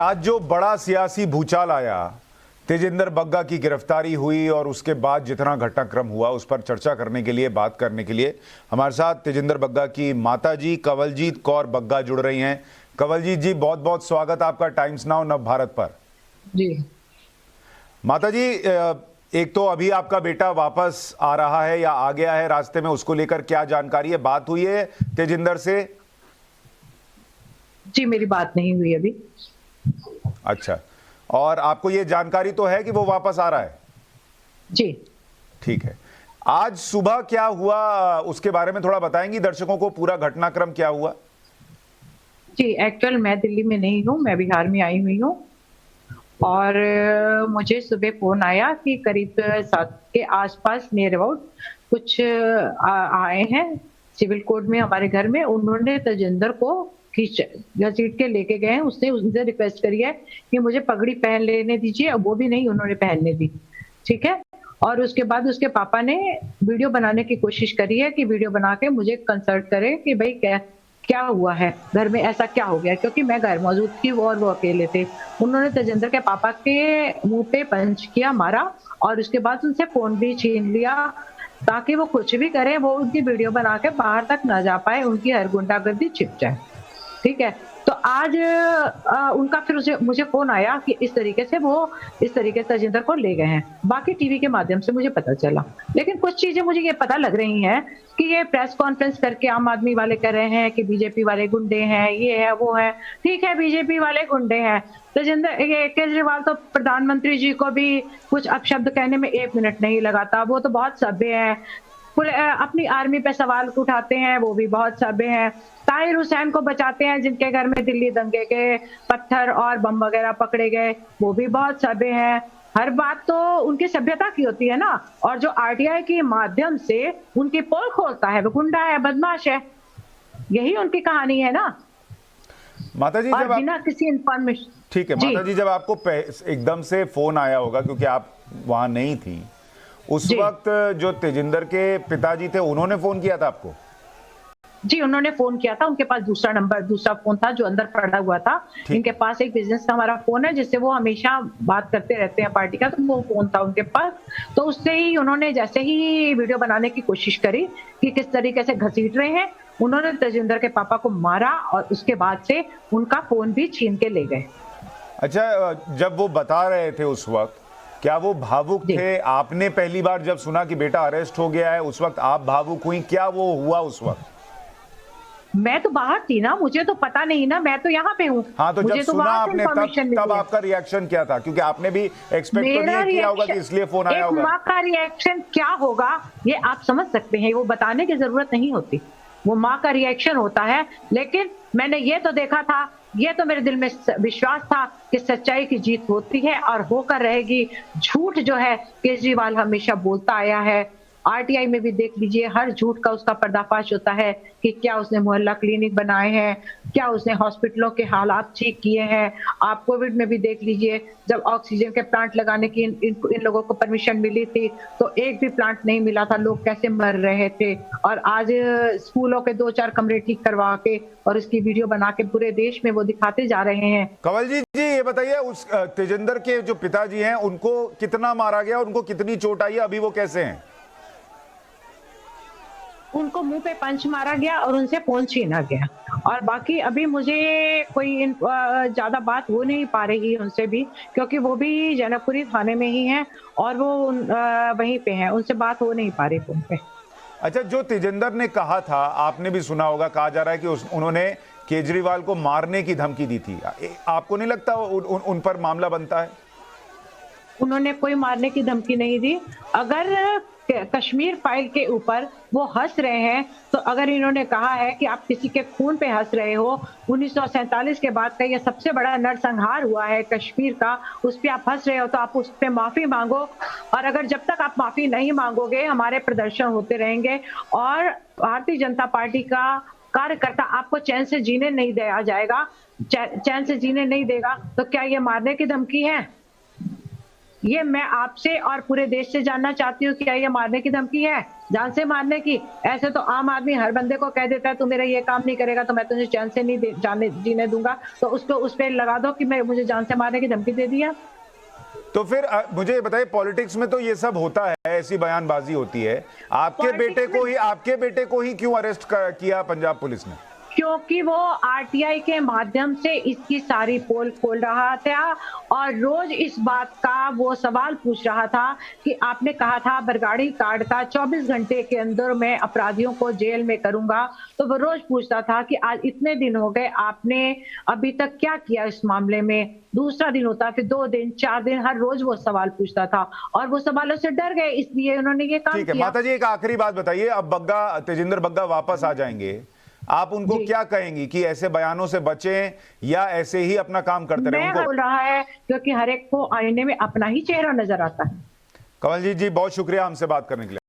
आज जो बड़ा सियासी भूचाल आया, तेजिंदर बग्गा की गिरफ्तारी हुई और उसके बाद जितना घटनाक्रम हुआ उस पर चर्चा करने के लिए, बात करने के लिए हमारे साथ तेजिंदर बग्गा की माताजी कंवलजीत कौर बग्गा जुड़ रही हैं। कंवलजीत जी, बहुत बहुत स्वागत आपका टाइम्स नाउ नव भारत पर। जी माताजी, एक तो अभी आपका बेटा वापस आ रहा है या आ गया है रास्ते में, उसको लेकर क्या जानकारी है? बात हुई है तेजिंदर से? जी, मेरी बात नहीं हुई अभी। अच्छा, और आपको ये जानकारी तो है कि वो वापस आ रहा है? जी ठीक है। आज सुबह क्या हुआ उसके बारे में थोड़ा बताएंगी दर्शकों को, पूरा घटनाक्रम क्या हुआ? जी, एक्चुअल मैं दिल्ली में नहीं हूँ, मैं बिहार में आई हुई हूँ। और मुझे सुबह फोन आया कि करीब 7 के आसपास नियर अबाउट कुछ आए हैं सिविल कोर्ट में हमारे घर में। उन्होंने तेजिंदर को घसीट के लेके गए हैं। उसने उनसे रिक्वेस्ट करी है कि मुझे पगड़ी पहन लेने दीजिए, वो भी नहीं उन्होंने पहनने दी। ठीक है। और उसके बाद उसके पापा ने वीडियो बनाने की कोशिश करी है कि वीडियो बना के मुझे कंसल्ट करे कि भाई क्या हुआ है, घर में ऐसा क्या हो गया, क्योंकि मैं घर मौजूद थी और वो अकेले थे। उन्होंने तेजिंदर के पापा के मुंह पे पंच किया, मारा, और उसके बाद उनसे फोन भी छीन लिया ताकि वो कुछ भी करे, वो उनकी वीडियो बना के बाहर तक ना जा पाए, उनकी हर गुंडागर्दी छिप जाए। ठीक है। तो आज उनका फिर मुझे फोन आया कि इस तरीके से तेजिंदर को ले गए हैं। बाकी टीवी के माध्यम से मुझे पता चला, लेकिन कुछ चीजें मुझे ये पता लग रही हैं कि ये प्रेस कॉन्फ्रेंस करके आम आदमी वाले कह रहे हैं कि बीजेपी वाले गुंडे हैं, ये है वो है। ठीक है, बीजेपी वाले गुंडे हैं। तेजिंदर, ये केजरीवाल तो प्रधानमंत्री जी को भी कुछ अपशब्द कहने में 1 मिनट नहीं लगाता, वो तो बहुत सभ्य है। अपनी आर्मी पे सवाल उठाते हैं, वो भी बहुत सभ्य हैं। ताहिर हुसैन को बचाते हैं, जिनके घर में दिल्ली दंगे के पत्थर और बम वगैरह पकड़े गए, वो भी बहुत सभ्य हैं। हर बात तो उनकी सभ्यता की होती है ना। और जो आरटीआई के माध्यम से उनकी पोल खोलता है, वो गुंडा है, बदमाश है। यही उनकी कहानी है ना। माताजी, और जब बिना किसी इंफॉर्मेशन। ठीक है माताजी, जब आपको एकदम से फोन आया होगा क्योंकि आप वहां नहीं थी उस वक्त, जो तेजिंदर के पिताजी थे उन्होंने फोन किया था आपको? जी, उन्होंने फोन किया था। उनके पास दूसरा फोन था जो अंदर पड़ा हुआ था। इनके पास एक बिजनेस का हमारा फोन है जिससे वो हमेशा बात करते रहते हैं पार्टी का, तो वो फोन था उनके पास। तो उससे ही उन्होंने जैसे ही वीडियो बनाने की कोशिश करी कि किस तरीके से घसीट रहे हैं, उन्होंने तेजिंदर के पापा को मारा और उसके बाद से उनका फोन भी छीन के ले गए। अच्छा, जब वो बता रहे थे उस वक्त, क्या वो भावुक थे? आपने पहली बार जब सुना कि बेटा अरेस्ट हो गया है उस वक्त आप भावुक हुई? क्या वो हुआ उस वक्त? मैं तो बाहर थी ना, मुझे तो पता नहीं ना, मैं तो यहाँ पे हूँ। हाँ, तो जब सुना आपने तब आपका रिएक्शन क्या था? क्योंकि आपने भी एक्सपेक्ट तो नहीं किया होगा कि इसलिए फोन आया होगा। एक माँ का रिएक्शन क्या होगा ये आप समझ सकते हैं, वो बताने की जरूरत नहीं होती। वो माँ का रिएक्शन होता है। लेकिन मैंने ये तो देखा था, ये तो मेरे दिल में विश्वास था कि सच्चाई की जीत होती है और होकर रहेगी। झूठ जो है केजरीवाल हमेशा बोलता आया है। आरटीआई में भी देख लीजिए, हर झूठ का उसका पर्दाफाश होता है कि क्या उसने मोहल्ला क्लिनिक बनाए हैं, क्या उसने हॉस्पिटलों के हालात ठीक किए हैं। आप कोविड में भी देख लीजिए, जब ऑक्सीजन के प्लांट लगाने की इन लोगों को परमिशन मिली थी तो एक भी प्लांट नहीं मिला था, लोग कैसे मर रहे थे। और आज स्कूलों के 2-4 कमरे ठीक करवा के और इसकी वीडियो बना के पूरे देश में वो दिखाते जा रहे हैं। कंवलजीत जी, ये बताइए, उस तेजिंदर के जो पिताजी हैं उनको कितना मारा गया, उनको कितनी चोट आई है, अभी वो कैसे हैं? उनको मुंह पे पंच मारा गया और उनसे फोन छीना गया। और बाकी अभी मुझे कोई ज्यादा बात हो नहीं पा रही उनसे भी, क्योंकि वो भी जनकपुरी थाने में ही हैं और वो वहीं पे हैं, उनसे बात हो नहीं पा रही फोन पे। अच्छा, जो तेजिंदर ने कहा था, आपने भी सुना होगा, कहा जा रहा है कि उन्होंने केजरीवाल को मारने की धमकी दी थी। आपको नहीं लगता उन पर मामला बनता है? उन्होंने कोई मारने की धमकी नहीं दी। अगर कश्मीर फाइल के ऊपर वो हंस रहे हैं, तो अगर इन्होंने कहा है कि आप किसी के खून पे हंस रहे हो, 1947 के बाद का ये सबसे बड़ा नरसंहार हुआ है कश्मीर का, उस पे आप हंस रहे हो, तो आप उस पे माफी मांगो। और अगर जब तक आप माफी नहीं मांगोगे, हमारे प्रदर्शन होते रहेंगे और भारतीय जनता पार्टी का कार्यकर्ता आपको चैन से जीने नहीं दिया जाएगा, चैन से जीने नहीं देगा। तो क्या ये मारने की धमकी है? ये मैं आपसे और पूरे देश से जानना चाहती हूँ, क्या ये मारने की धमकी है, जान से मारने की? ऐसे तो आम आदमी हर बंदे को कह देता है तू मेरा ये काम नहीं करेगा तो मैं तुझे चैन से नहीं जाने जीने दूंगा, तो उसको उस पे लगा दो कि मैं मुझे जान से मारने की धमकी दे दी है। तो फिर मुझे ये बताइए, पॉलिटिक्स में तो ये सब होता है, ऐसी बयानबाजी होती है। आपके बेटे को ही क्यों अरेस्ट किया पंजाब पुलिस ने? क्योंकि वो आरटीआई के माध्यम से इसकी सारी पोल खोल रहा था और रोज इस बात का वो सवाल पूछ रहा था कि आपने कहा था बरगाड़ी कांड का 24 घंटे के अंदर मैं अपराधियों को जेल में करूंगा, तो वो रोज पूछता था कि आज इतने दिन हो गए, आपने अभी तक क्या किया इस मामले में? दूसरा दिन होता, फिर 2 दिन, 4 दिन, हर रोज वो सवाल पूछता था और वो सवालों से डर गए, इसलिए उन्होंने ये काम ठीक है किया। माता जी, एक आखिरी बात बताइए, अब तेजिंदर बग्गा वापस आ जाएंगे, आप उनको क्या कहेंगी कि ऐसे बयानों से बचें या ऐसे ही अपना काम करते रहें? मैं बोल रहा है क्योंकि हर एक को आईने में अपना ही चेहरा नजर आता है। कमलजीत जी, बहुत शुक्रिया हमसे बात करने के लिए।